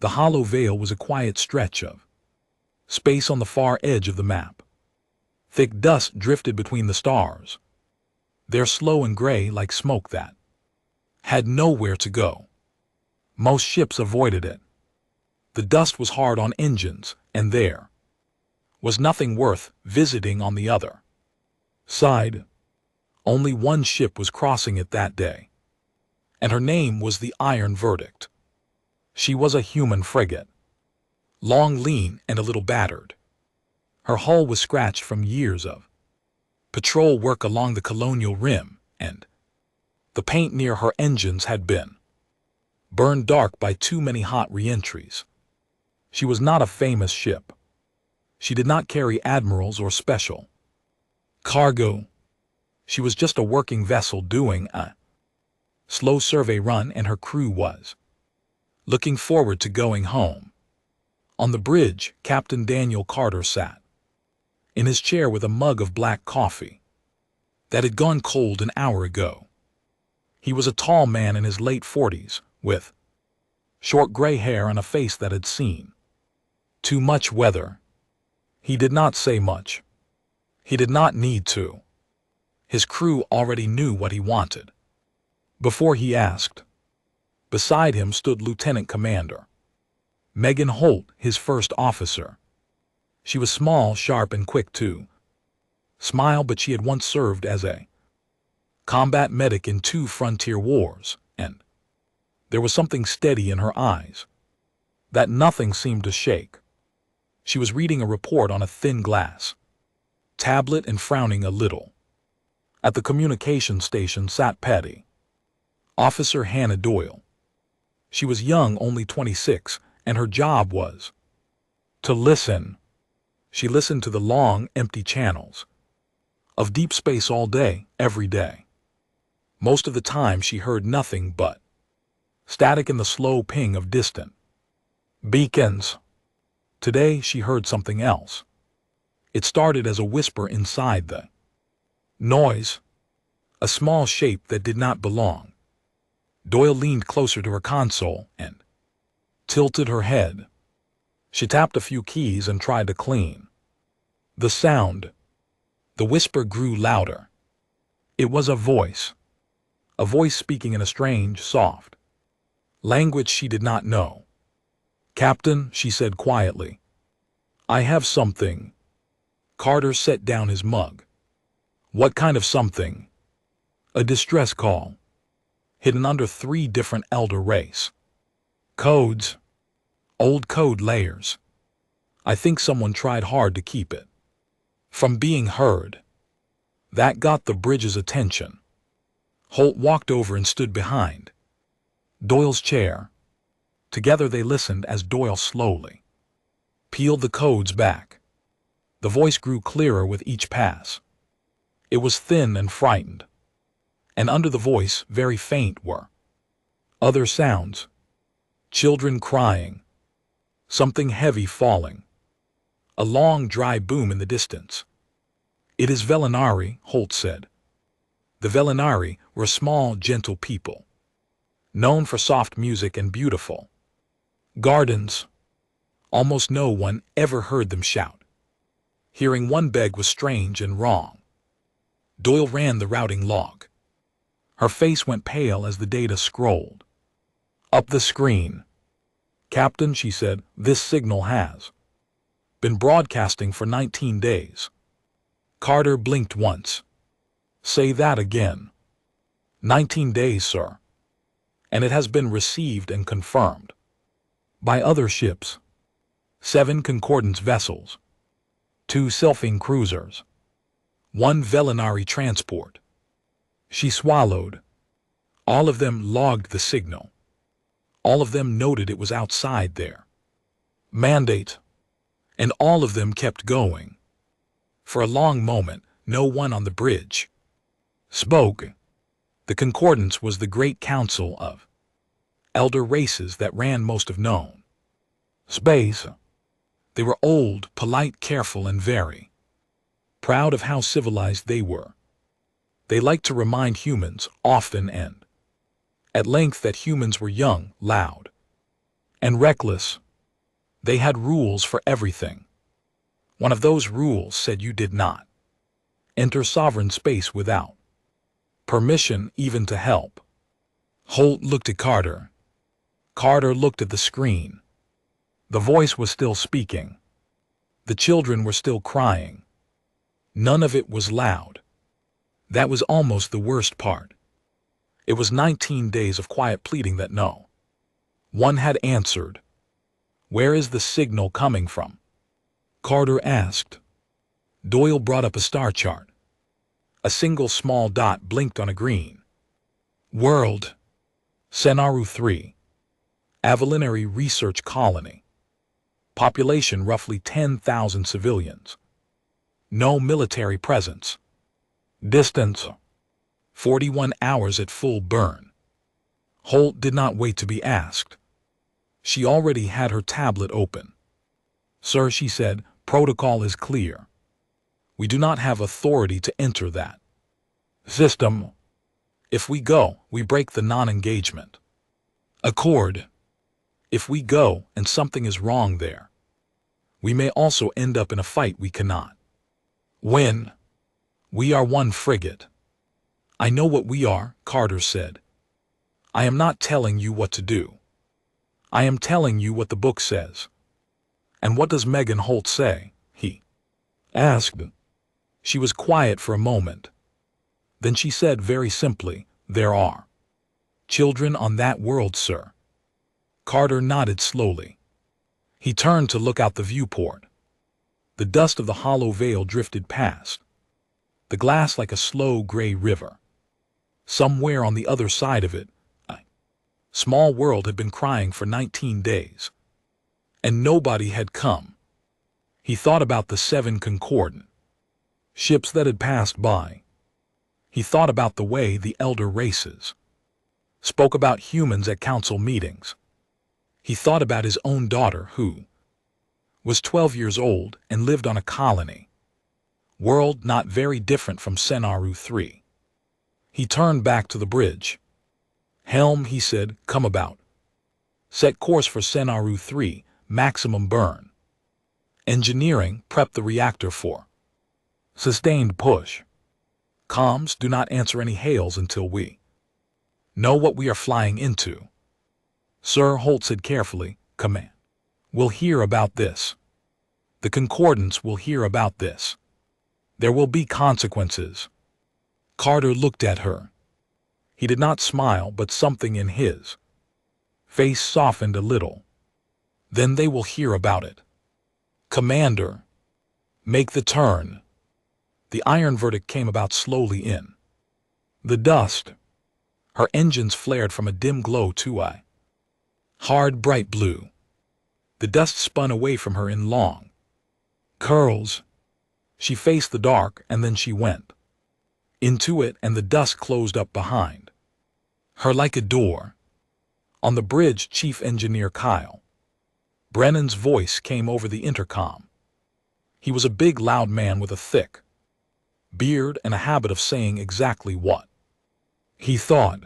The hollow veil was a quiet stretch of space on the far edge of the map. Thick dust drifted between the stars. They're slow and gray like smoke that had nowhere to go. Most ships avoided it. The dust was hard on engines, and there was nothing worth visiting on the other side. Only one ship was crossing it that day, and her name was the Iron Verdict. She was a human frigate, long, lean, and a little battered. Her hull was scratched from years of patrol work along the colonial rim, and the paint near her engines had been burned dark by too many hot re-entries. She was not a famous ship. She did not carry admirals or special cargo. She was just a working vessel doing a slow survey run, and her crew was looking forward to going home. On the bridge, Captain Daniel Carter sat in his chair with a mug of black coffee that had gone cold an hour ago. He was a tall man in his late 40s, with short gray hair and a face that had seen too much weather. He did not say much. He did not need to. His crew already knew what he wanted before he asked. Beside him stood Lieutenant Commander Megan Holt, his first officer. She was small, sharp, and quick to smile, but she had once served as a combat medic in 2 frontier wars, and there was something steady in her eyes that nothing seemed to shake. She was reading a report on a thin glass tablet and frowning a little. At the communication station sat Petty Officer Hannah Doyle. She was young, only 26, and her job was to listen. She listened to the long, empty channels of deep space all day, every day. Most of the time she heard nothing but static and the slow ping of distant beacons. Today she heard something else. It started as a whisper inside the noise, a small shape that did not belong. Doyle leaned closer to her console and tilted her head. She tapped a few keys and tried to clean the sound. The whisper grew louder. It was a voice speaking in a strange, soft language she did not know. "Captain," she said quietly, "I have something." Carter set down his mug. "What kind of something?" "A distress call, hidden under 3 different elder race codes, old code layers. I think someone tried hard to keep it from being heard. That got the bridge's attention." Holt walked over and stood behind Doyle's chair. Together they listened as Doyle slowly peeled the codes back. The voice grew clearer with each pass. It was thin and frightened, and under the voice, very faint, were other sounds. Children crying, something heavy falling, a long dry boom in the distance. "It is Velinari," Holt said. The Velinari were small, gentle people, known for soft music and beautiful gardens. Almost no one ever heard them shout. Hearing one beg was strange and wrong. Doyle ran the routing log. Her face went pale as the data scrolled up the screen. "Captain," she said, "this signal has been broadcasting for 19 days. Carter blinked once. "Say that again." 19 days, sir. And it has been received and confirmed by other ships. 7 concordance vessels, 2 Selfing cruisers, 1 Velinari transport. She swallowed. All of them logged the signal. All of them noted it was outside their mandate. And all of them kept going. For a long moment, no one on the bridge spoke. The concordance was the great council of elder races that ran most of known space. They were old, polite, careful, and very proud of how civilized they were. They liked to remind humans, often and at length, that humans were young, loud, and reckless. They had rules for everything. One of those rules said you did not enter sovereign space without permission, even to help. Holt looked at Carter. Carter looked at the screen. The voice was still speaking. The children were still crying. None of it was loud. That was almost the worst part. It was 19 days of quiet pleading that no one had answered. Where is the signal coming from? Carter asked. Doyle brought up a star chart. A single small dot blinked on a green. World. Senaru 3. Avalynary Research Colony. Population roughly 10,000 civilians. No military presence. Distance 41 hours at full burn. Holt did not wait to be asked. She already had her tablet open. Sir, she said, protocol is clear. We do not have authority to enter that system. If we go, we break the non-engagement accord. If we go and something is wrong there, we may also end up in a fight we cannot win. We are one frigate. I know what we are, Carter said. I am not telling you what to do. I am telling you what the book says. And what does Megan Holt say? He asked. She was quiet for a moment. Then she said very simply, there are children on that world, sir. Carter nodded slowly. He turned to look out the viewport. The dust of the hollow veil drifted past. The glass like a slow gray river. Somewhere on the other side of it, a small world had been crying for 19 days. And nobody had come. He thought about the 7 concordant ships that had passed by. He thought about the way the elder races spoke about humans at council meetings. He thought about his own daughter who was 12 years old and lived on a colony world not very different from Senaru 3. He turned back to the bridge. Helm, he said, come about. Set course for Senaru 3, maximum burn. Engineering, prep the reactor for sustained push. Comms, do not answer any hails until we know what we are flying into. Sir, Holt said carefully, command. We'll hear about this. The concordants will hear about this. There will be consequences. Carter looked at her. He did not smile, but something in his face softened a little. Then they will hear about it. Commander, make the turn. The iron verdict came about slowly in the dust. Her engines flared from a dim glow to a hard bright blue. The dust spun away from her in long curls. She faced the dark, and then she went into it, and the dust closed up behind her like a door. On the bridge, Chief Engineer Kyle Brennan's voice came over the intercom. He was a big, loud man with a thick beard and a habit of saying exactly what he thought.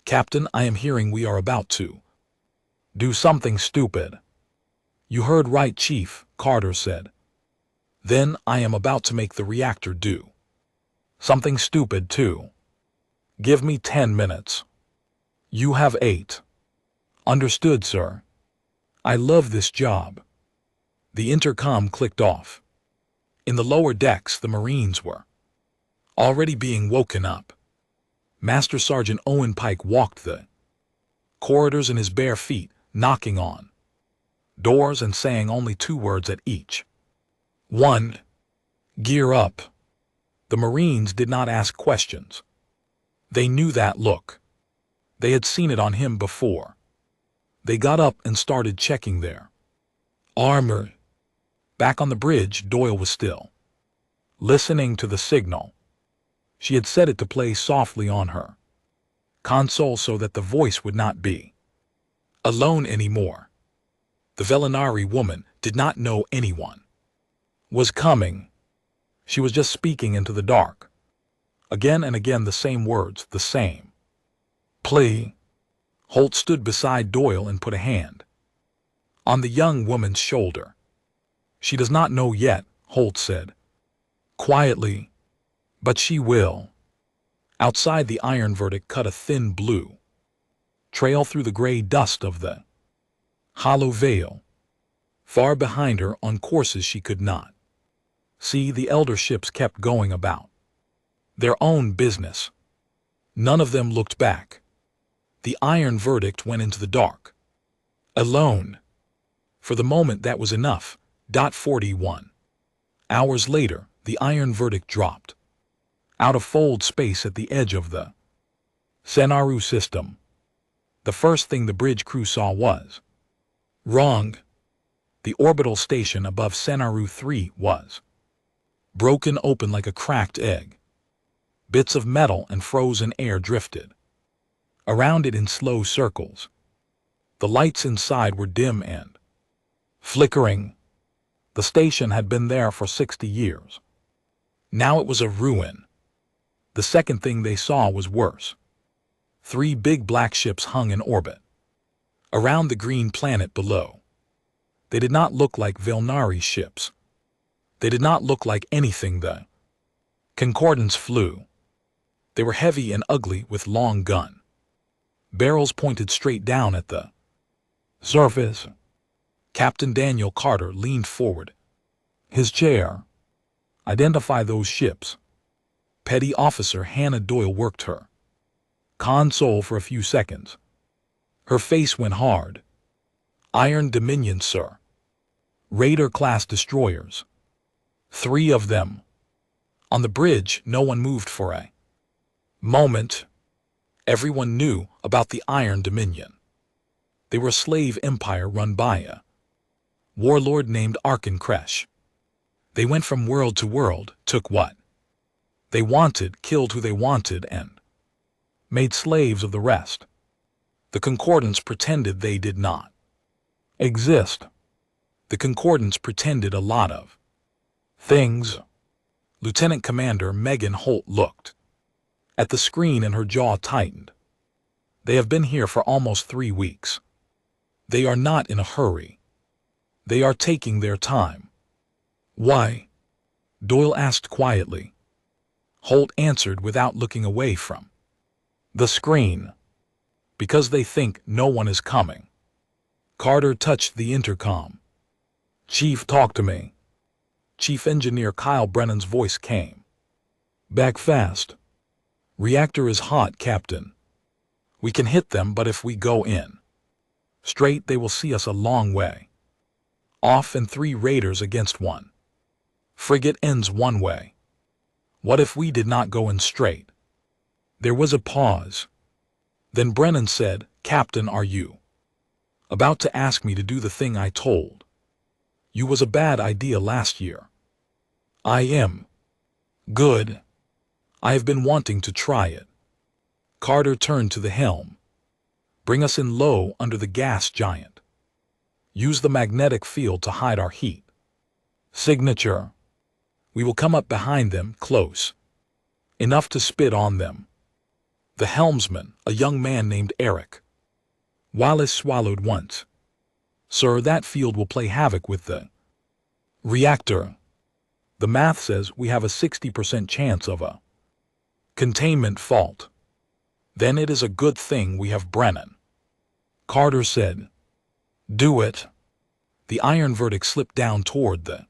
Captain, I am hearing we are about to do something stupid. You heard right, Chief, Carter said. Then I am about to make the reactor do something stupid too. Give me 10 minutes. You have 8. Understood, sir. I love this job. The intercom clicked off. In the lower decks, the Marines were already being woken up. Master Sergeant Owen Pike walked the corridors in his bare feet, knocking on doors and saying only 2 words at each. 1. Gear up. The Marines did not ask questions. They knew that look. They had seen it on him before. They got up and started checking their armor. Back on the bridge, Doyle was still listening to the signal. She had set it to play softly on her console so that the voice would not be alone anymore. The Velinari woman did not know anyone was coming. She was just speaking into the dark. Again and again the same words, the same plea. Holt stood beside Doyle and put a hand on the young woman's shoulder. She does not know yet, Holt said. Quietly. But she will. Outside, the iron verdict cut a thin blue trail through the gray dust of the hollow veil. Far behind her, on courses she could not see, the elder ships kept going about their own business. None of them looked back. The iron verdict went into the dark. Alone. For the moment that was enough. 41 hours later, the iron verdict dropped out of fold space at the edge of the Senaru system. The first thing the bridge crew saw was wrong. The orbital station above Senaru 3 was broken open like a cracked egg. Bits of metal and frozen air drifted around it in slow circles. The lights inside were dim and flickering. The station had been there for 60 years. Now it was a ruin. The second thing they saw was worse. 3 big black ships hung in orbit around the green planet below. They did not look like Vilnari ships. They did not look like anything the Concordance flew. They were heavy and ugly with long gun barrels pointed straight down at the surface. Captain Daniel Carter leaned forward his chair. Identify those ships. Petty Officer Hannah Doyle worked her console for a few seconds. Her face went hard. Iron Dominion, sir. Raider-class destroyers. 3 of them. On the bridge, no one moved for a moment. Everyone knew about the Iron Dominion. They were a slave empire run by a warlord named Arkan Kresh. They went from world to world, took what they wanted, killed who they wanted, and made slaves of the rest. The Concordance pretended they did not exist. The Concordance pretended a lot of things. Lieutenant Commander Megan Holt looked at the screen and her jaw tightened. They have been here for almost 3 weeks. They are not in a hurry. They are taking their time. Why? Doyle asked quietly. Holt answered without looking away from the screen. Because they think no one is coming. Carter touched the intercom. Chief, talk to me. Chief Engineer Kyle Brennan's voice came back fast. Reactor is hot, Captain. We can hit them, but if we go in straight, they will see us a long way off, and 3 raiders against 1 frigate ends one way. What if we did not go in straight? There was a pause. Then Brennan said, Captain, are you about to ask me to do the thing I told you was a bad idea last year? I am. Good. I have been wanting to try it. Carter turned to the helm. Bring us in low under the gas giant. Use the magnetic field to hide our heat signature. We will come up behind them, close enough to spit on them. The helmsman, a young man named Eric Wallace, swallowed once. Sir, that field will play havoc with the reactor. The math says we have a 60% chance of a containment fault. Then it is a good thing we have Brennan. Carter said, do it. The iron verdict slipped down toward the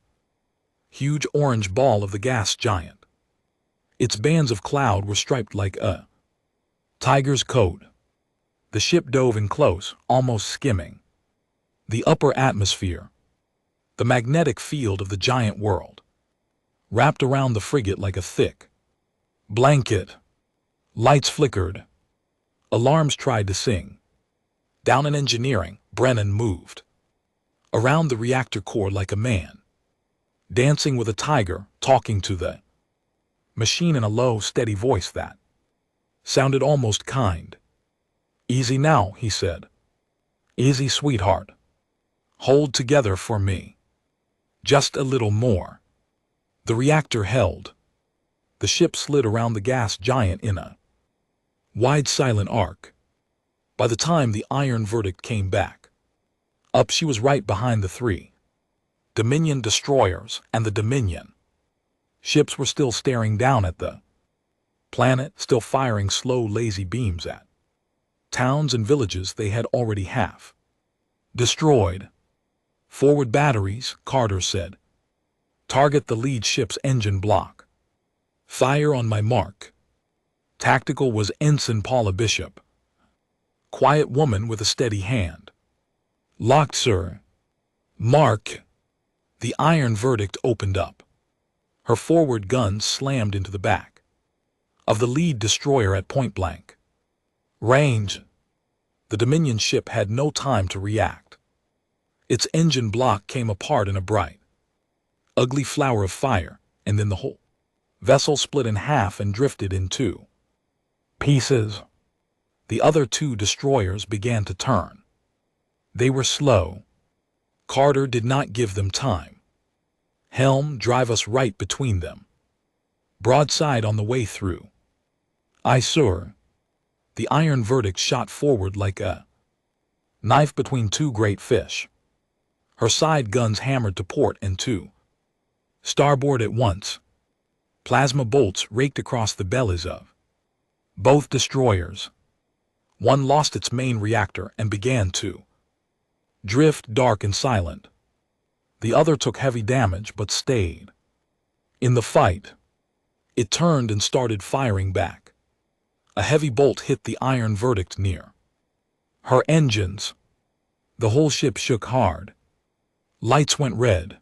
huge orange ball of the gas giant. Its bands of cloud were striped like a tiger's coat. The ship dove in close, almost skimming the upper atmosphere. The magnetic field of the giant world wrapped around the frigate like a thick blanket. Lights flickered. Alarms tried to sing. Down in engineering, Brennan moved around the reactor core like a man dancing with a tiger, talking to the machine in a low, steady voice that sounded almost kind. Easy now, he said. Easy, sweetheart. Hold together for me. Just a little more. The reactor held. The ship slid around the gas giant in a wide silent arc. By the time the iron verdict came back, Up she was right behind the three Dominion destroyers and the Dominion ships were still staring down at the planet, still firing slow, lazy beams at towns and villages they had already half destroyed. Forward batteries, Carter said. Target the lead ship's engine block. Fire on my mark. Tactical was Ensign Paula Bishop. Quiet woman with a steady hand. Locked, sir. Mark. The iron verdict opened up. Her forward guns slammed into the back of the lead destroyer at point blank range. The Dominion ship had no time to react. Its engine block came apart in a bright, ugly flower of fire, and then the whole vessel split in half and drifted in two pieces. The other two destroyers began to turn. They were slow. Carter did not give them time. Helm, drive us right between them. Broadside on the way through. Aye, sir. The iron verdict shot forward like a knife between two great fish. Her side guns hammered to port and to starboard at once. Plasma bolts raked across the bellies of both destroyers. One lost its main reactor and began to drift dark and silent. The other took heavy damage but stayed in the fight. It turned and started firing back. A heavy bolt hit the iron verdict near her engines. The whole ship shook hard. Lights went red.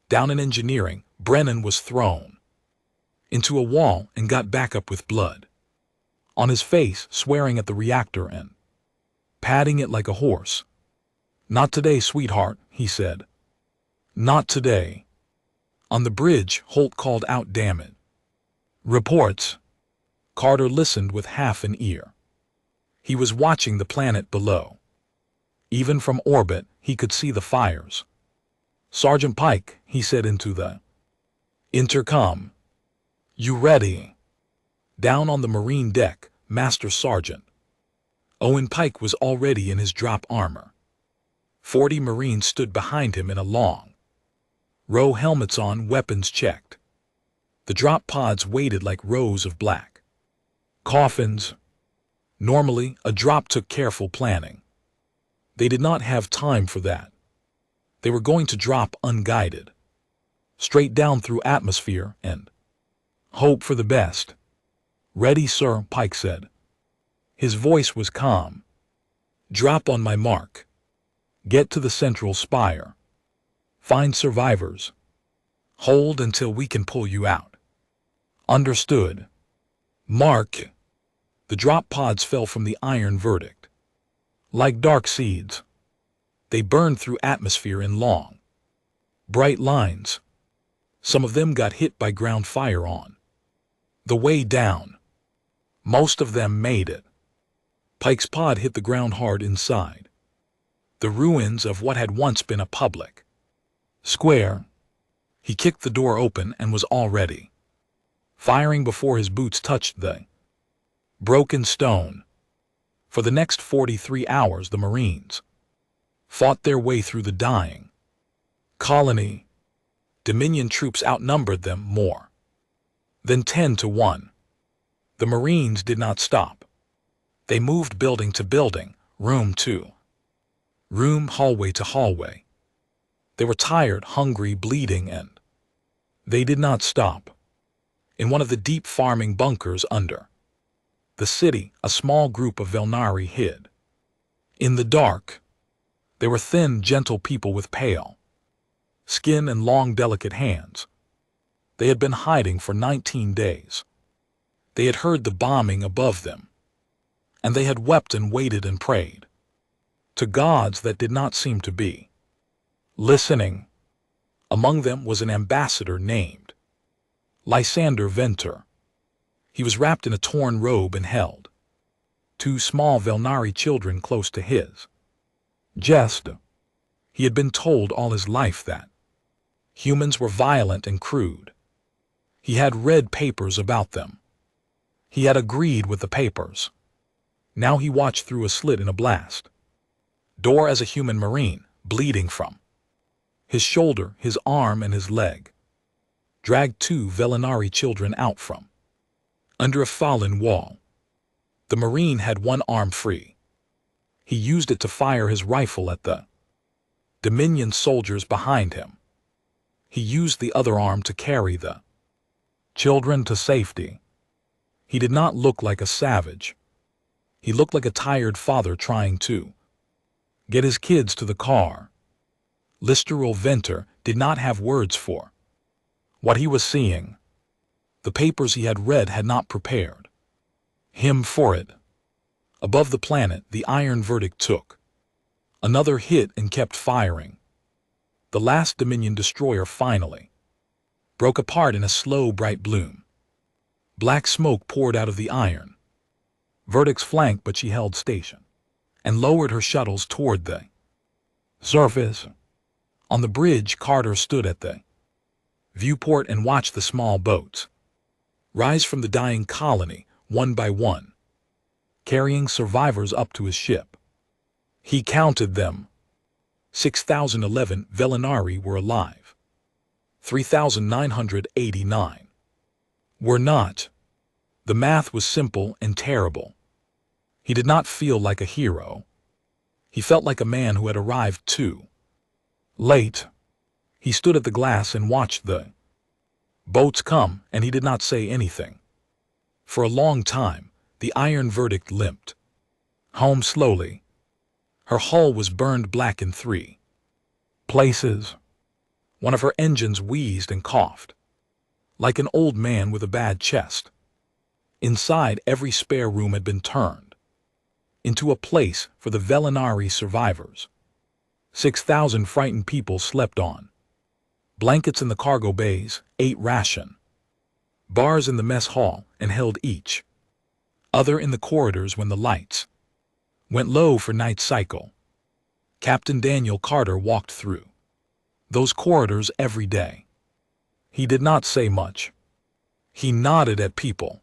Down in engineering, Brennan was thrown into a wall and got back up with blood on his face, swearing at the reactor and patting it like a horse. Not today, sweetheart, he said. Not today. On the bridge, Holt called out, damn it. Reports. Carter listened with half an ear. He was watching the planet below. Even from orbit, he could see the fires. Sergeant Pike, he said into the intercom. You ready? Down on the marine deck, Master Sergeant Owen Pike was already in his drop armor. 40 Marines stood behind him in a long row, helmets on, weapons checked. The drop pods waited like rows of black coffins. Normally, a drop took careful planning. They did not have time for that. They were going to drop unguided, straight down through atmosphere and hope for the best. Ready, sir, Pike said. His voice was calm. Drop on my mark. Get to the central spire. Find survivors. Hold until we can pull you out. Understood. Mark. The drop pods fell from the iron verdict. Like dark seeds. They burned through atmosphere in long, bright lines. Some of them got hit by ground fire on the way down. Most of them made it. Pike's pod hit the ground hard inside the ruins of what had once been a public square. He kicked the door open and was already firing before his boots touched the broken stone. For the next 43 hours, the Marines fought their way through the dying colony. Dominion troops outnumbered them more than 10 to 1. The Marines did not stop. They moved building to building, room to room, hallway to hallway. They were tired, hungry, bleeding, and they did not stop. In one of the deep farming bunkers under the city, a small group of Velnari hid. In the dark, they were thin, gentle people with pale skin and long, delicate hands. They had been hiding for 19 days. They had heard the bombing above them, and they had wept and waited and prayed to gods that did not seem to be listening. Among them was an ambassador named Lysander Venter. He was wrapped in a torn robe and held 2 small Velnari children close to his chest. He had been told all his life that humans were violent and crude. He had read papers about them. He had agreed with the papers. Now he watched through a slit in a blast Door as a human Marine, bleeding from his shoulder, his arm, and his leg. Dragged 2 Velinari children out from under a fallen wall. The Marine had one arm free. He used it to fire his rifle at the Dominion soldiers behind him. He used the other arm to carry the children to safety. He did not look like a savage. He looked like a tired father trying to get his kids to the car. Listeral Venter did not have words for what he was seeing. The papers he had read had not prepared him for it. Above the planet, the iron verdict took another hit and kept firing. The last Dominion destroyer finally broke apart in a slow, bright bloom. Black smoke poured out of the iron verdict's flank, but she held station and lowered her shuttles toward the surface. On the bridge, Carter stood at the viewport and watched the small boats rise from the dying colony, one by one, carrying survivors up to his ship. He counted them. 6,011 Velinari were alive. 3,989 were not. The math was simple and terrible. He did not feel like a hero. He felt like a man who had arrived too late. He stood at the glass and watched the boats come, and he did not say anything. For a long time, the iron verdict limped home slowly. Her hull was burned black in 3 places. One of her engines wheezed and coughed, like an old man with a bad chest. Inside, every spare room had been turned into a place for the Velinari survivors. 6,000 frightened people slept on blankets in the cargo bays, ate ration bars in the mess hall, and held each other in the corridors when the lights went low for night cycle. Captain Daniel Carter walked through those corridors every day. He did not say much. He nodded at people.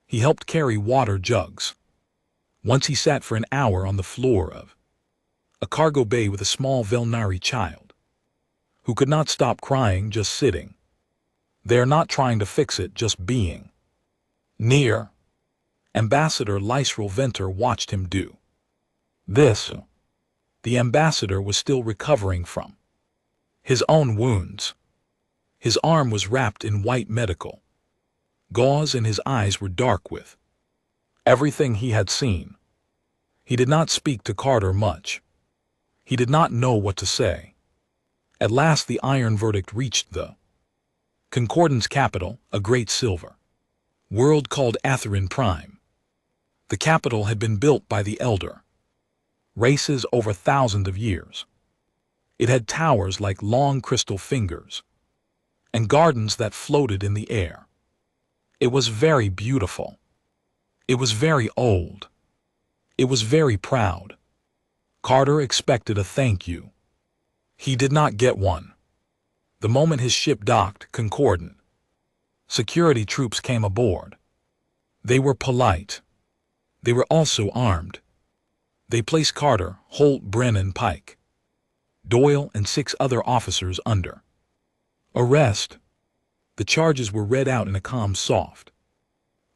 He helped carry water jugs. Once he sat for an hour on the floor of a cargo bay with a small Velinari child who could not stop crying, just sitting there, not trying to fix it, just being near. Ambassador Liceral Venter watched him do this. The ambassador was still recovering from his own wounds. His arm was wrapped in white medical gauze and his eyes were dark with everything he had seen. He did not speak to Carter much. He did not know what to say. At last the iron verdict reached the Concordance capital, a great silver world called Atherin Prime. The capital had been built by the elder races over thousands of years. It had towers like long crystal fingers and gardens that floated in the air. It was very beautiful. It was very old. It was very proud. Carter expected a thank you. He did not get one. The moment his ship docked, Concordant security troops came aboard. They were polite. They were also armed. They placed Carter, Holt, Brennan, Pike, Doyle, and 6 other officers under arrest. The charges were read out in a calm, soft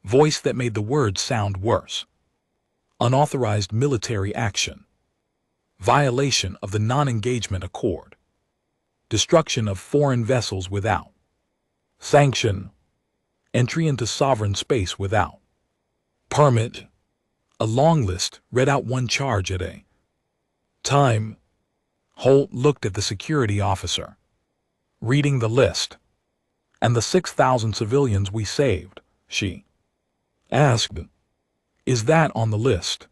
voice that made the words sound worse. Unauthorized military action. Violation of the non-engagement accord. Destruction of foreign vessels without sanction. Entry into sovereign space without permit. A long list read out one charge at a time. Holt looked at the security officer, reading the list. And the 6,000 civilians we saved, she asked. Is that on the list?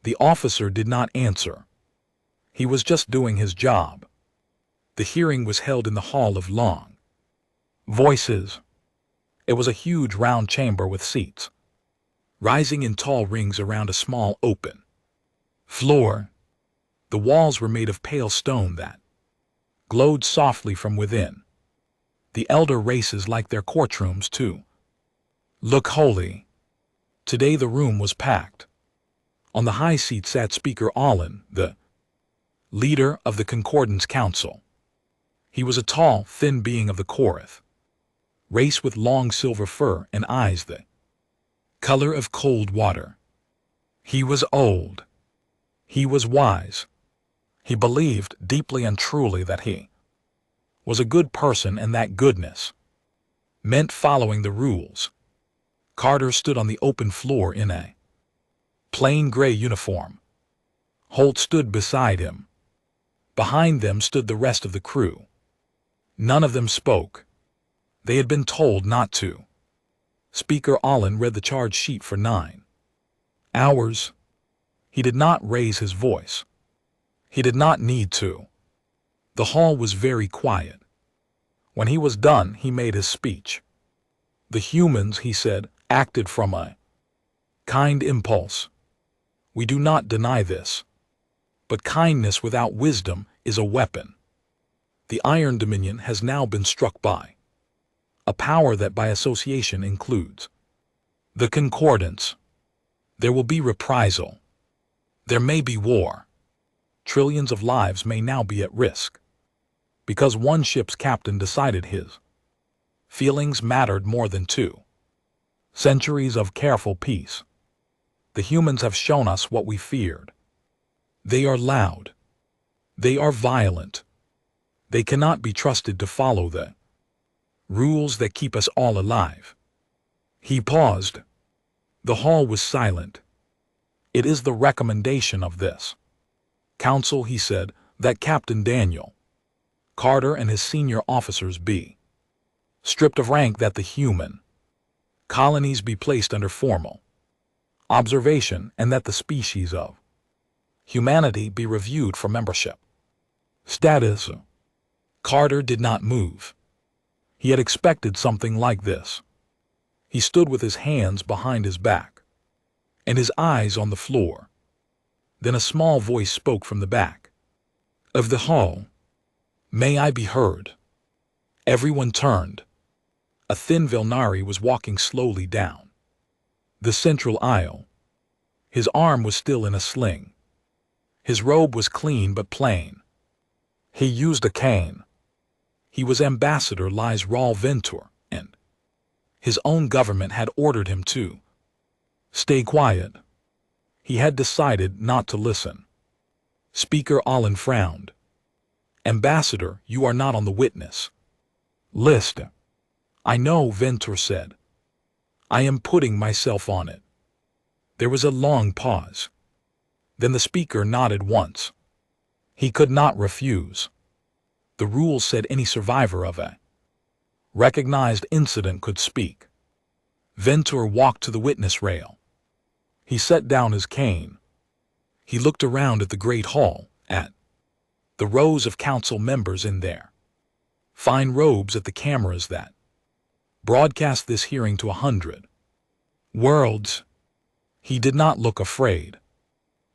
The officer did not answer. He was just doing his job. The hearing was held in the hall of long voices. It was a huge round chamber with seats rising in tall rings around a small open floor. The walls were made of pale stone that glowed softly from within. The elder races liked their courtrooms too. Look holy. Today the room was packed. On the high seat sat Speaker Allen, the leader of the Concordance Council. He was a tall, thin being of the Korath race with long silver fur and eyes the color of cold water. He was old. He was wise. He believed deeply and truly that he was a good person, and that goodness meant following the rules. Carter stood on the open floor in a plain gray uniform. Holt stood beside him. Behind them stood the rest of the crew. None of them spoke. They had been told not to. Speaker Allen read the charge sheet for 9 hours. He did not raise his voice. He did not need to. The hall was very quiet. When he was done, he made his speech. The humans, he said, acted from a kind impulse. We do not deny this. But kindness without wisdom is a weapon. The Iron Dominion has now been struck by a power that by association includes the Concordance. There will be reprisal. There may be war. Trillions of lives may now be at risk. Because one ship's captain decided his feelings mattered more than 2 centuries of careful peace. The humans have shown us what we feared. They are loud. They are violent. They cannot be trusted to follow the rules that keep us all alive. He paused. The hall was silent. It is the recommendation of this council, he said, that Captain Daniel Carter and his senior officers be stripped of rank, that the human colonies be placed under formal observation, and that the species of humanity be reviewed for membership status. Carter did not move. He had expected something like this. He stood with his hands behind his back and his eyes on the floor. Then a small voice spoke from the back of the hall. May I be heard? Everyone turned. A thin Vilnari was walking slowly down the central aisle. His arm was still in a sling. His robe was clean but plain. He used a cane. He was Ambassador Lys Raul Ventur, and his own government had ordered him to stay quiet. He had decided not to listen. Speaker Allen frowned. Ambassador, you are not on the witness list. I know, Ventur said. I am putting myself on it. There was a long pause. Then the speaker nodded once. He could not refuse. The rules said any survivor of a recognized incident could speak. Ventur walked to the witness rail. He set down his cane. He looked around at the great hall, at the rows of council members in their fine robes, at the cameras that broadcast this hearing to 100 worlds. He did not look afraid.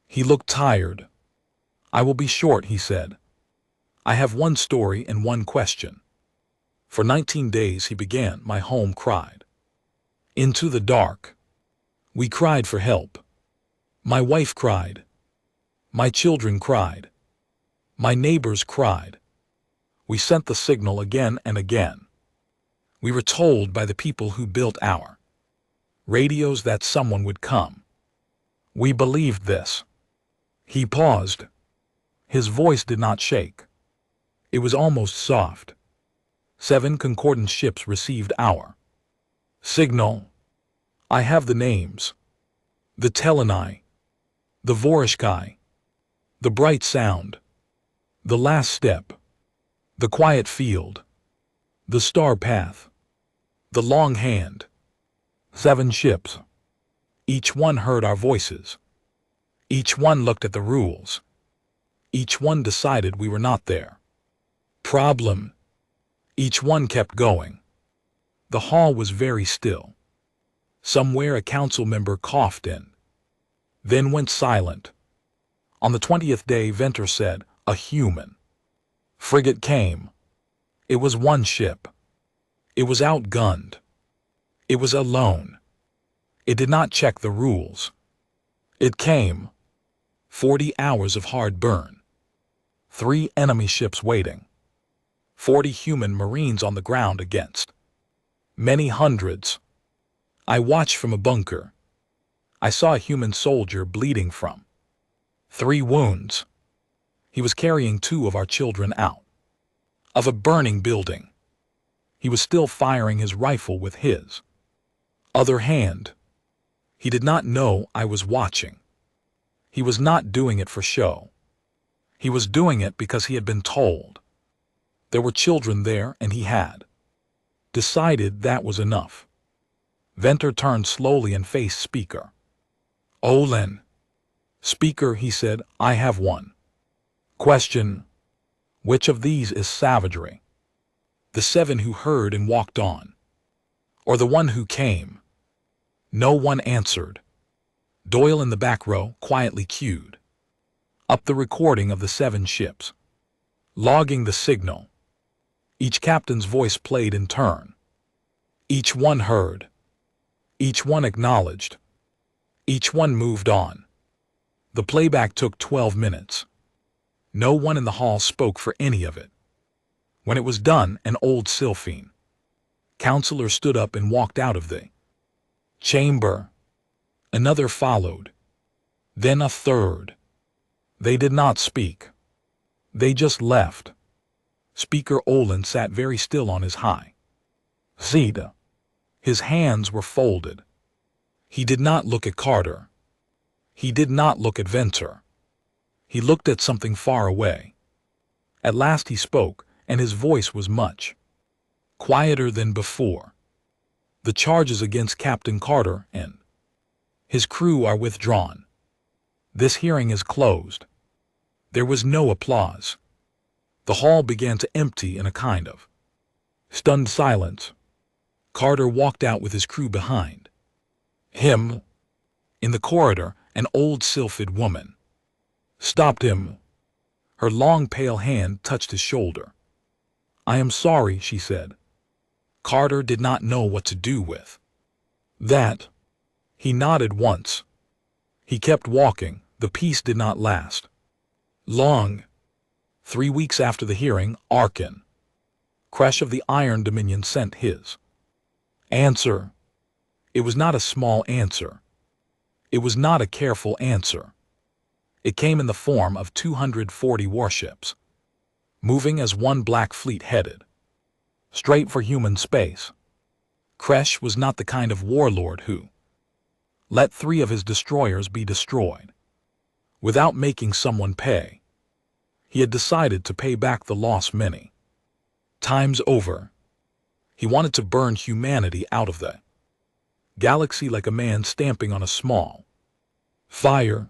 He looked tired. I will be short, he said. I have one story and one question. For 19 days, he began, my home cried into the dark. We cried for help. My wife cried. My children cried. My neighbors cried. We sent the signal again and again. We were told by the people who built our radios that someone would come. We believed this. He paused. His voice did not shake. It was almost soft. 7 concordant ships received our signal. I have the names. The Telenai, the Vorishkai, the Bright Sound, the Last Step, the Quiet Field, the Star Path, the Long Hand. 7 ships. Each one heard our voices. Each one looked at the rules. Each one decided we were not there. Problem. Each one kept going. The hall was very still. Somewhere a council member coughed in, then went silent. On the 20th day, Ventur said, a human frigate came. It was one ship. It was outgunned. It was alone. It did not check the rules. It came. 40 hours of hard burn. 3 enemy ships waiting. 40 human Marines on the ground against many hundreds. I watched from a bunker. I saw a human soldier bleeding from 3 wounds. He was carrying 2 of our children out of a burning building. He was still firing his rifle with his other hand. He did not know I was watching. He was not doing it for show. He was doing it because he had been told. There were children there, and he had decided that was enough. Venter turned slowly and faced Speaker. Olin. Speaker, he said, I have one question. Which of these is savagery? The 7 who heard and walked on, or the one who came? No one answered. Doyle in the back row quietly queued up the recording of the 7 ships, logging the signal. Each captain's voice played in turn. Each one heard. Each one acknowledged. Each one moved on. The playback took 12 minutes. No one in the hall spoke for any of it. When it was done, an old Sylphine counselor stood up and walked out of the chamber. Another followed. Then a third. They did not speak. They just left. Speaker Olin sat very still on his high seat. His hands were folded. He did not look at Carter. He did not look at Venter. He looked at something far away. At last he spoke, and his voice was much quieter than before. The charges against Captain Carter and his crew are withdrawn. This hearing is closed. There was no applause. The hall began to empty in a kind of stunned silence. Carter walked out with his crew behind him. In the corridor, an old sylphid woman stopped him. Her long pale hand touched his shoulder. I am sorry, she said. Carter did not know what to do with that. He nodded once. He kept walking. The peace did not last long. 3 weeks after the hearing, Arkin Kresh of the Iron Dominion sent his answer. It was not a small answer. It was not a careful answer. It came in the form of 240 warships, moving as one black fleet headed straight for human space. Kresh was not the kind of warlord who let 3 of his destroyers be destroyed without making someone pay. He had decided to pay back the loss many times over. He wanted to burn humanity out of the galaxy like a man stamping on a small fire.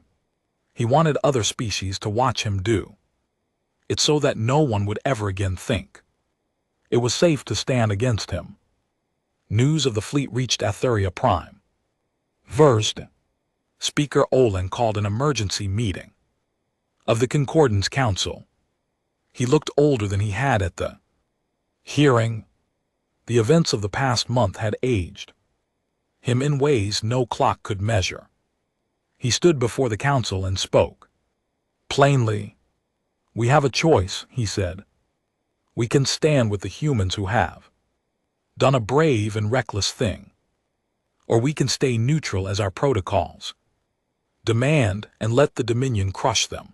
He wanted other species to watch him do it so that no one would ever again think it was safe to stand against him. News of the fleet reached Atheria Prime. First, Speaker Olin called an emergency meeting of the Concordance Council. He looked older than he had at the hearing. The events of the past month had aged him in ways no clock could measure. He stood before the council and spoke plainly. We have a choice, he said. We can stand with the humans who have done a brave and reckless thing, or we can stay neutral as our protocols demand and let the Dominion crush them.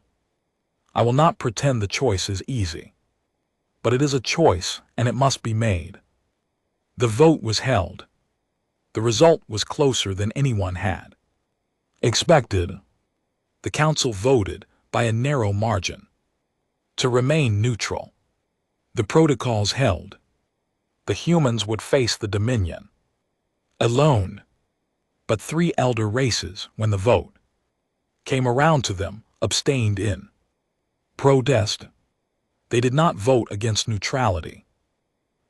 I will not pretend the choice is easy, but it is a choice and it must be made. The vote was held. The result was closer than anyone had expected. The council voted by a narrow margin to remain neutral. The protocols held. The humans would face the Dominion alone, but 3 elder races, when the vote came around to them, abstained in protest. They did not vote against neutrality.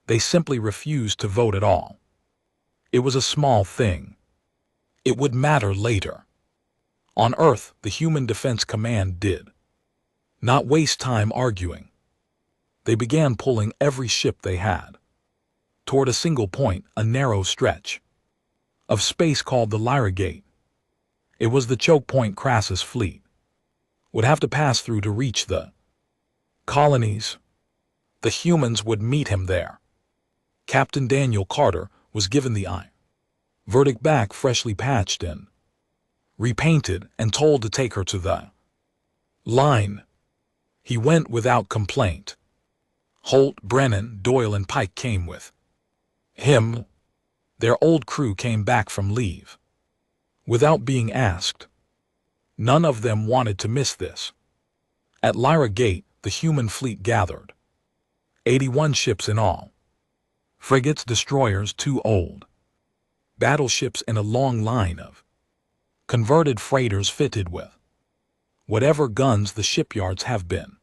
They simply refused to vote at all. It was a small thing. It would matter later. On Earth, the Human Defense Command did not waste time arguing. They began pulling every ship they had toward a single point, a narrow stretch of space called the Lyra Gate. It was the choke point Crassus fleet would have to pass through to reach the colonies. The humans would meet him there. Captain Daniel Carter was given the verdict back, freshly patched and repainted, and told to take her to the line. He went without complaint. Holt, Brennan, Doyle, and Pike came with him. Their old crew came back from leave without being asked. None of them wanted to miss this. At Lyra Gate, the human fleet gathered. 81 ships in all. Frigates, destroyers, 2 old battleships, and a long line of converted freighters fitted with whatever guns the shipyards have been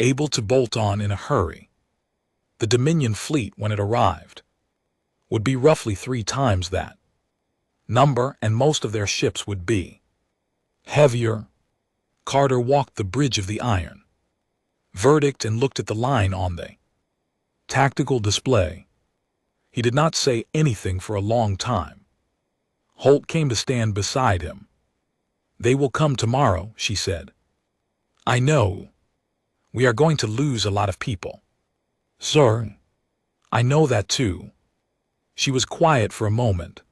able to bolt on in a hurry. The Dominion fleet, when it arrived, would be roughly 3 times that number, and most of their ships would be heavier. Carter walked the bridge of the iron verdict and looked at the line on the tactical display. He did not say anything for a long time. Holt came to stand beside him. "They will come tomorrow," she said. "I know. We are going to lose a lot of people." "Sir, I know that too." She was quiet for a moment.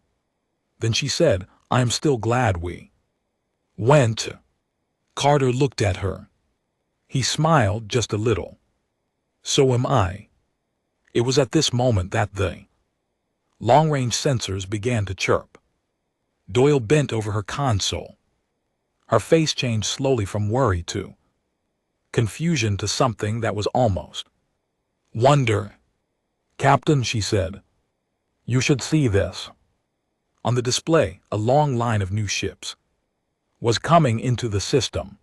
Then she said, "I am still glad we went." Carter looked at her. He smiled just a little. "So am I." It was at this moment that the long-range sensors began to chirp. Doyle bent over her console. Her face changed slowly from worry to confusion to something that was almost wonder. "Captain," she said, "you should see this." On the display, a long line of new ships was coming into the system.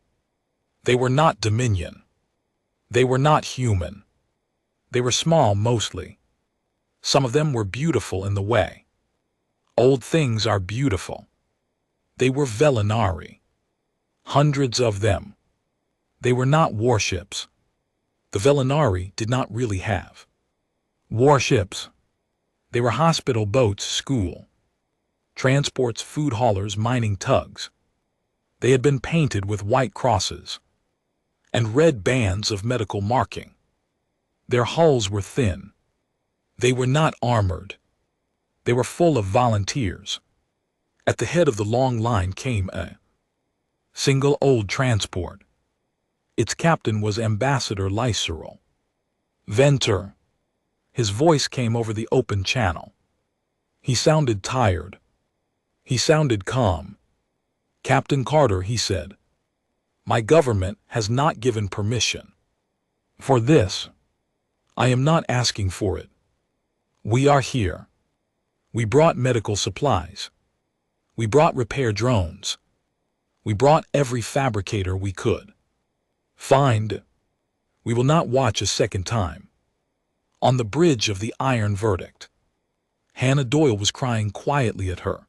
They were not Dominion. They were not human. They were small mostly. Some of them were beautiful in the way old things are beautiful. They were Velinari. Hundreds of them. They were not warships. The Velinari did not really have warships. They were hospital boats, school transports, food haulers, mining tugs. They had been painted with white crosses and red bands of medical marking. Their hulls were thin. They were not armored. They were full of volunteers. At the head of the long line came a single old transport. Its captain was Ambassador Lyserol Venter. His voice came over the open channel. He sounded tired. He sounded calm. "Captain Carter," he said, "my government has not given permission for this. I am not asking for it. We are here. We brought medical supplies. We brought repair drones. We brought every fabricator we could find. We will not watch a second time." On the bridge of the iron verdict, Hannah Doyle was crying quietly at her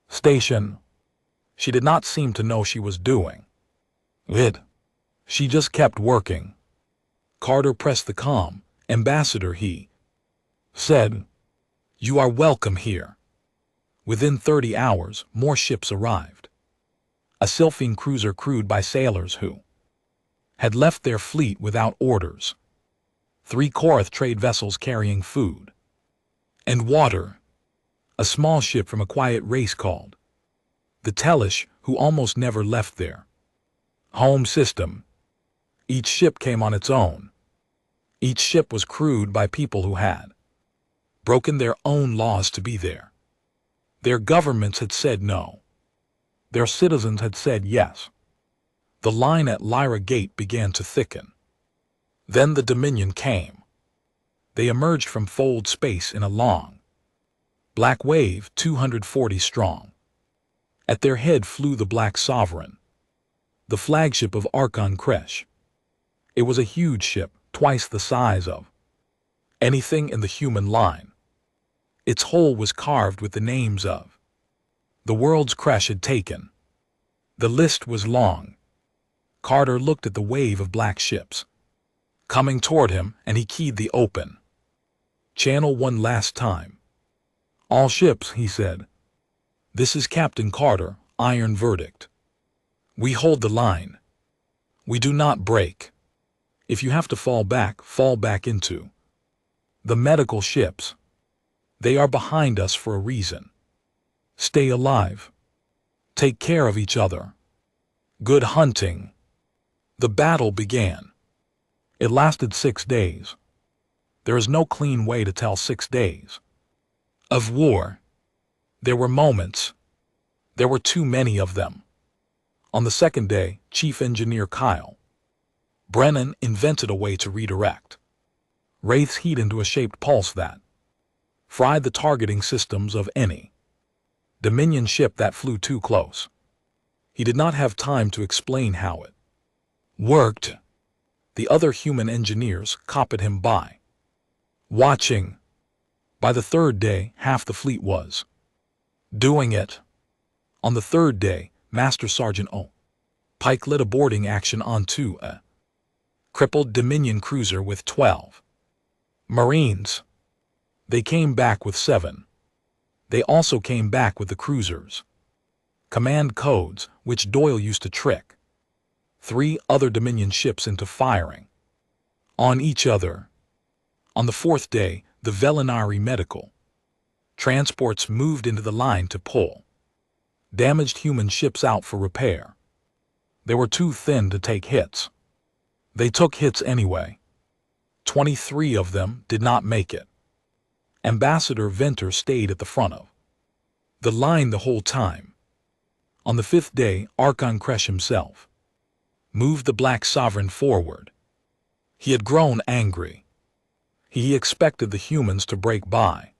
station. She did not seem to know she was doing it. She just kept working. Carter pressed the calm. "Ambassador," he said, "you are welcome here." Within 30 hours, more ships arrived. A Sylphine cruiser crewed by sailors who had left their fleet without orders. 3 Korath trade vessels carrying food and water. A small ship from a quiet race called the Telish, who almost never left their home system. Each ship came on its own. Each ship was crewed by people who had broken their own laws to be there. Their governments had said no. Their citizens had said yes. The line at Lyra Gate began to thicken. Then the Dominion came. They emerged from fold space in a long black wave, 240 strong. At their head flew the Black Sovereign, the flagship of Archon Kresh. It was a huge ship, twice the size of anything in the human line. Its hull was carved with the names of the worlds Kresh had taken. The list was long. Carter looked at the wave of black ships coming toward him, and he keyed the open channel one last time. "All ships," he said. "This is Captain Carter, iron verdict. We hold the line. We do not break. If you have to fall back into the medical ships. They are behind us for a reason. Stay alive. Take care of each other. Good hunting. The battle began. It lasted 6 days. There is no clean way to tell 6 days of war. There were moments. There were too many of them. On the second day, Chief Engineer Kyle Brennan invented a way to redirect Wraith's heat into a shaped pulse that fried the targeting systems of any Dominion ship that flew too close. He did not have time to explain how it worked. The other human engineers copied him by watching. By the third day, half the fleet was doing it. On the third day, Master Sergeant O. Pike led a boarding action onto a crippled Dominion cruiser with 12 Marines. They came back with 7. They also came back with the cruisers' command codes, which Doyle used to trick 3 other Dominion ships into firing on each other. On the fourth day, the Velinari medical transports moved into the line to pull damaged human ships out for repair. They were too thin to take hits. They took hits anyway. 23 of them did not make it. Ambassador Venter stayed at the front of the line the whole time. On the 5th day, Archon Kresh himself moved the Black Sovereign forward. He had grown angry. He expected the humans to break by.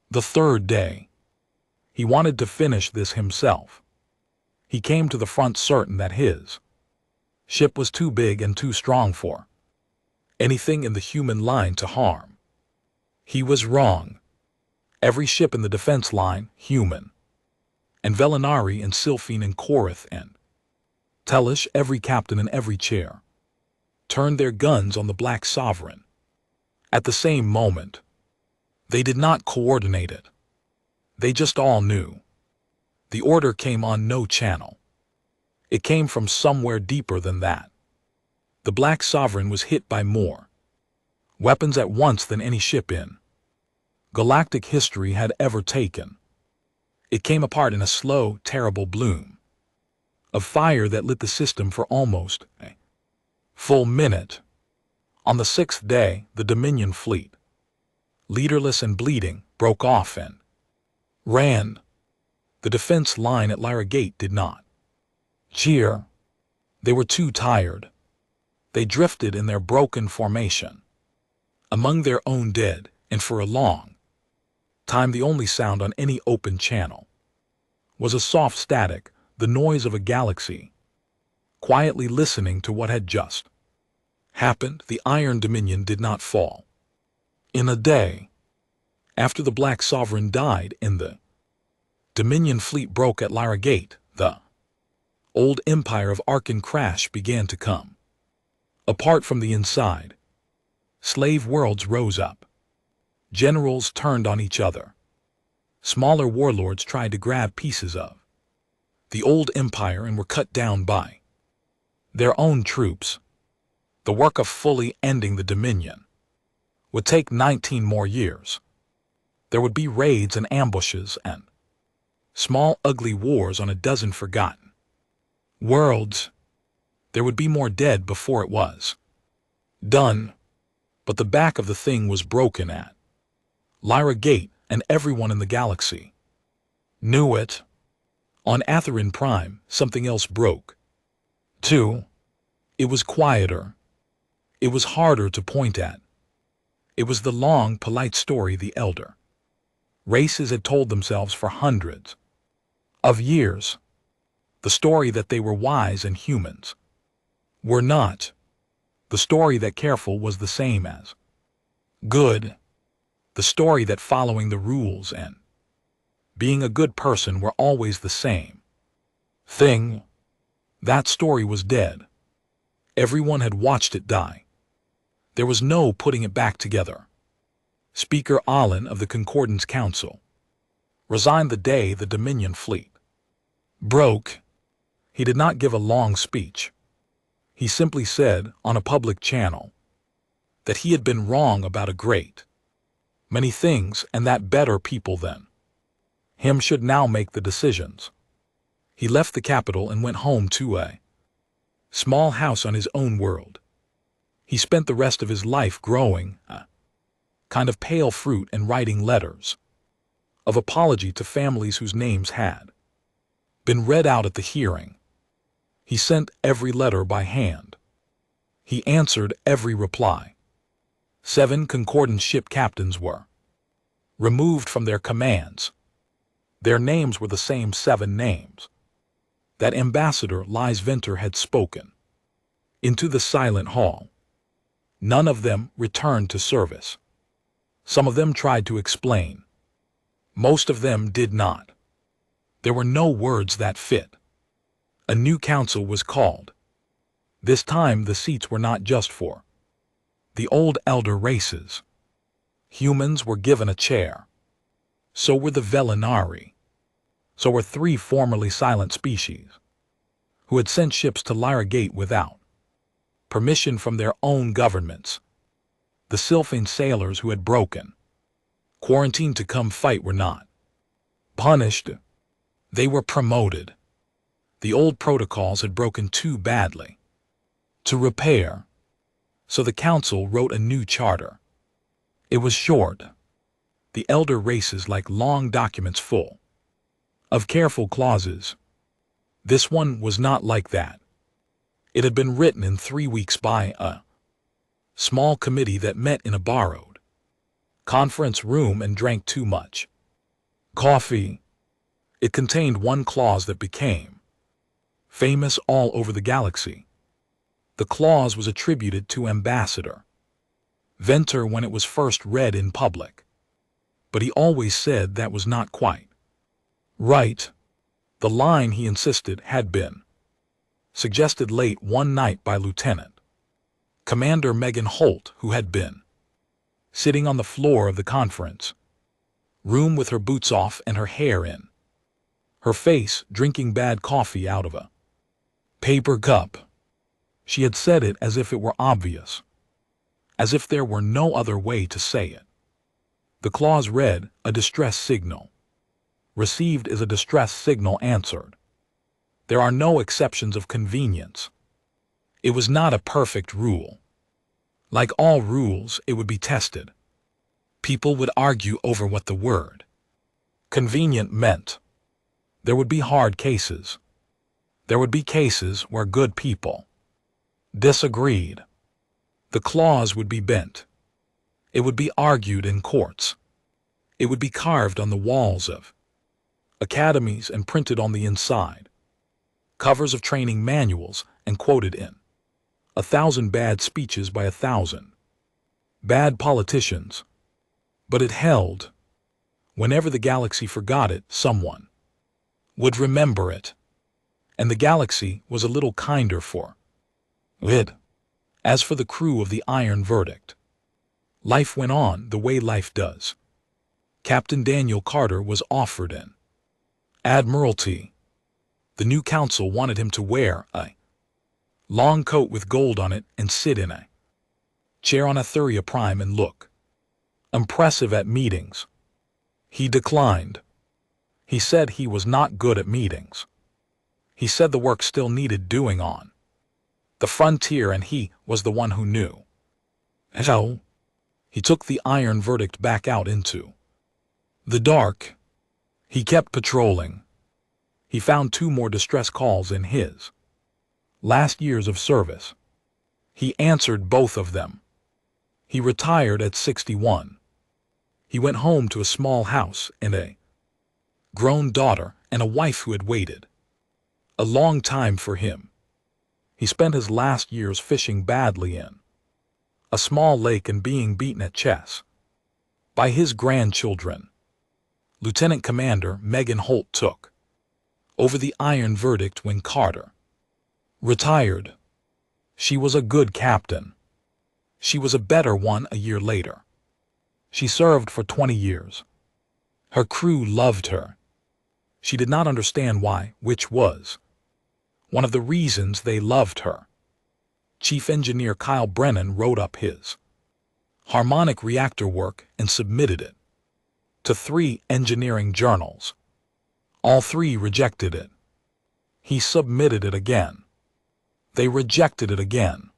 The 3rd day, he wanted to finish this himself. He came to the front certain that his ship was too big and too strong for anything in the human line to harm. He was wrong. Every ship in the defense line, human, and Velinari and Sylphine and Korath and Telish, every captain and every chair, turned their guns on the Black Sovereign. At the same moment, they did not coordinate it. They just all knew. The order came on no channel. It came from somewhere deeper than that. The Black Sovereign was hit by more weapons at once than any ship in galactic history had ever taken. It came apart in a slow, terrible bloom of fire that lit the system for almost a full minute. On the 6th day, the Dominion fleet, leaderless and bleeding, broke off and ran. The defense line at Lyra Gate did not cheer. They were too tired. They drifted in their broken formation among their own dead, and for a long time the only sound on any open channel was a soft static, the noise of a galaxy quietly listening to what had just happened. The Iron Dominion did not fall in a day. After the Black Sovereign died and the Dominion fleet broke at Lyra Gate, the old empire of Archon Crash began to come apart from the inside. Slave worlds rose up. Generals turned on each other. Smaller warlords tried to grab pieces of the old empire and were cut down by their own troops. The work of fully ending the Dominion would take 19 more years. There would be raids and ambushes and small ugly wars on a dozen forgotten worlds. There would be more dead before it was done. But the back of the thing was broken at Lyra Gate, and everyone in the galaxy knew it. On Atherin Prime, something else broke, too. It was quieter. It was harder to point at. It was the long, polite story the elder races had told themselves for hundreds of years. The story that they were wise and humans were not. The story that careful was the same as good. The story that following the rules and being a good person were always the same thing. That story was dead. Everyone had watched it die. There was no putting it back together. Speaker Allen of the Concordance Council resigned the day the Dominion fleet Broke. He did not give a long speech. He simply said, on a public channel, that he had been wrong about a great many things and that better people than him should now make the decisions. He left the capital and went home to a small house on his own world. He spent the rest of his life growing a kind of pale fruit and writing letters of apology to families whose names had been read out at the hearing. He sent every letter by hand. He answered every reply. 7 concordant ship captains were removed from their commands. Their names were the same 7 names that Ambassador Lise Venter had spoken into the silent hall. None of them returned to service. Some of them tried to explain. Most of them did not. There were no words that fit. A new council was called. This time the seats were not just for the old elder races. Humans were given a chair. So were the Velinari. So were 3 formerly silent species, who had sent ships to Lyra Gate without permission from their own governments. The Sylphane sailors who had broken quarantine to come fight were not punished. They were promoted. The old protocols had broken too badly to repair. So the council wrote a new charter. It was short. The elder races like long documents full of careful clauses. This one was not like that. It had been written in 3 weeks by a small committee that met in a borrowed conference room and drank too much coffee. It contained one clause that became famous all over the galaxy. The clause was attributed to Ambassador Venter when it was first read in public. But he always said that was not quite right. The line, he insisted, had been suggested late one night by Lieutenant Commander Megan Holt, who had been sitting on the floor of the conference room with her boots off and her hair in her face, drinking bad coffee out of a paper cup. She had said it as if it were obvious, as if there were no other way to say it. The clause read, "A distress signal received is a distress signal answered. There are no exceptions of convenience." It was not a perfect rule. Like all rules, it would be tested. People would argue over what the word convenient meant. There would be hard cases. There would be cases where good people disagreed. The clause would be bent. It would be argued in courts. It would be carved on the walls of academies and printed on the inside covers of training manuals and quoted in 1,000 bad speeches by 1,000 bad politicians. But it held. Whenever the galaxy forgot it, someone would remember it. And the galaxy was a little kinder for it. As for the crew of the Iron Verdict, life went on the way life does. Captain Daniel Carter was offered an admiralty. The new council wanted him to wear a long coat with gold on it and sit in a chair on Etheria Prime and look impressive at meetings. He declined. He said he was not good at meetings. He said the work still needed doing on the frontier, and he was the one who knew. So he took the Iron Verdict back out into the dark. He kept patrolling. He found 2 more distress calls in his last years of service. He answered both of them. He retired at 61. He went home to a small house and a grown daughter and a wife who had waited a long time for him. He spent his last years fishing badly in a small lake and being beaten at chess by his grandchildren. Lieutenant Commander Megan Holt took over the Iron Verdict when Carter retired. She was a good captain. She was a better one a year later. She served for 20 years. Her crew loved her. She did not understand why, which was one of the reasons they loved her. Chief Engineer Kyle Brennan wrote up his harmonic reactor work and submitted it to 3 engineering journals. All 3 rejected it. He submitted it again. They rejected it again.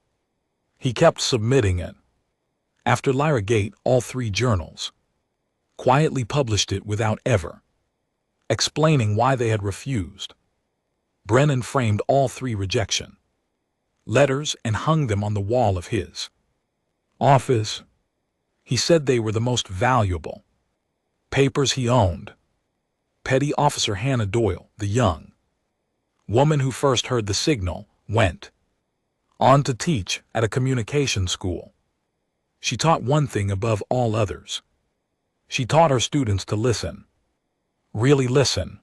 He kept submitting it. After Lyragate, all 3 journals quietly published it without ever explaining why they had refused. Brennan framed all 3 rejection letters and hung them on the wall of his office. He said they were the most valuable papers he owned. Petty Officer Hannah Doyle, the young woman who first heard the signal, went on to teach at a communication school. She taught one thing above all others. She taught her students to listen. Really listen.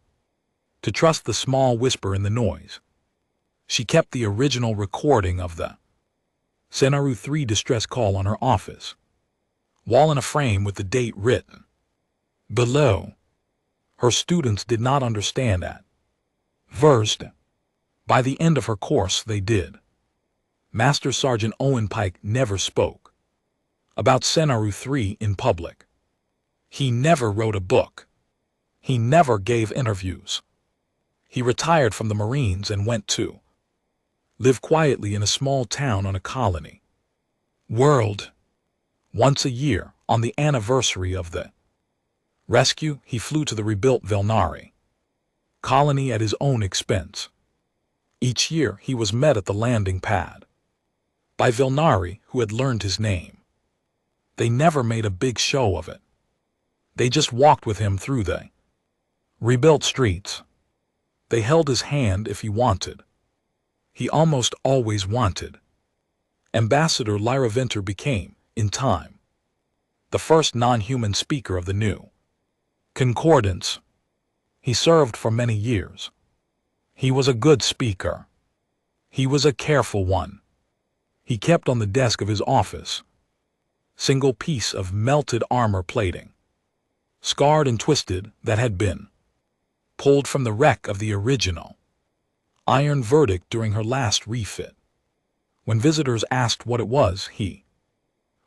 To trust the small whisper in the noise. She kept the original recording of the Senaru 3 distress call on her office wall in a frame with the date written below. Her students did not understand at first. By the end of her course they did. Master Sergeant Owen Pike never spoke about Senaru 3 in public. He never wrote a book. He never gave interviews. He retired from the Marines and went to live quietly in a small town on a colony world. Once a year, on the anniversary of the rescue, he flew to the rebuilt Velnari colony at his own expense. Each year he was met at the landing pad by Velnari, who had learned his name. They never made a big show of it. They just walked with him through the rebuilt streets. They held his hand if he wanted. He almost always wanted. Ambassador Lyra Venter became, in time, the first non-human speaker of the new concordance. He served for many years. He was a good speaker. He was a careful one. He kept on the desk of his office single piece of melted armor plating, scarred and twisted, that had been pulled from the wreck of the original iron verdict during her last refit. When visitors asked what it was, he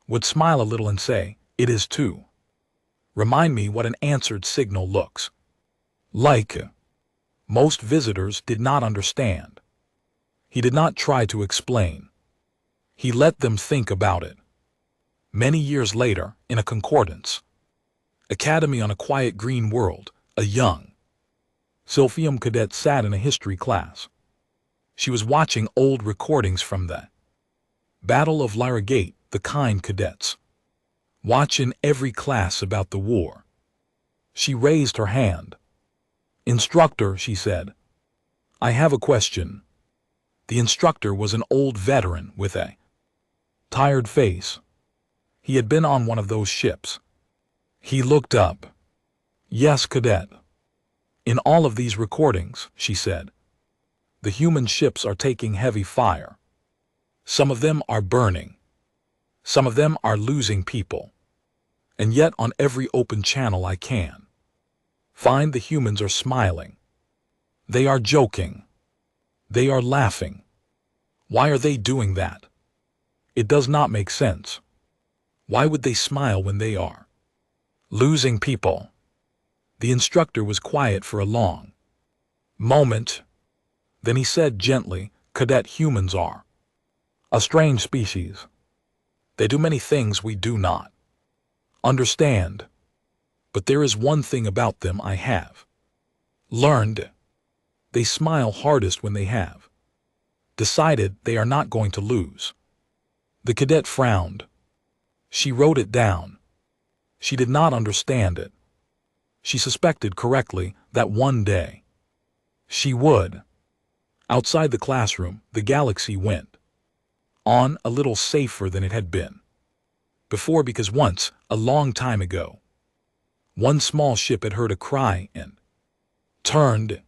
would smile a little and say, "It is to remind me what an answered signal looks like." Most visitors did not understand. He did not try to explain. He let them think about it. Many years later, in a concordance academy on a quiet green world, a young Silphium cadet sat in a history class. She was watching old recordings from the Battle of Lyragate, the kind cadets watch in every class about the war. She raised her hand. "Instructor," she said, "I have a question." The instructor was an old veteran with a tired face. He had been on one of those ships. He looked up. "Yes, cadet. In all of these recordings," she said, "the human ships are taking heavy fire. Some of them are burning. Some of them are losing people. And yet on every open channel I can find, the humans are smiling. They are joking. They are laughing. Why are they doing that? It does not make sense. Why would they smile when they are losing people?" The instructor was quiet for a long moment. Then he said gently, "Cadet, humans are a strange species. They do many things we do not understand. But there is one thing about them I have learned. They smile hardest when they have decided they are not going to lose." The cadet frowned. She wrote it down. She did not understand it. She suspected correctly that one day she would. Outside the classroom, the galaxy went on a little safer than it had been before, because once, a long time ago, one small ship had heard a cry and turned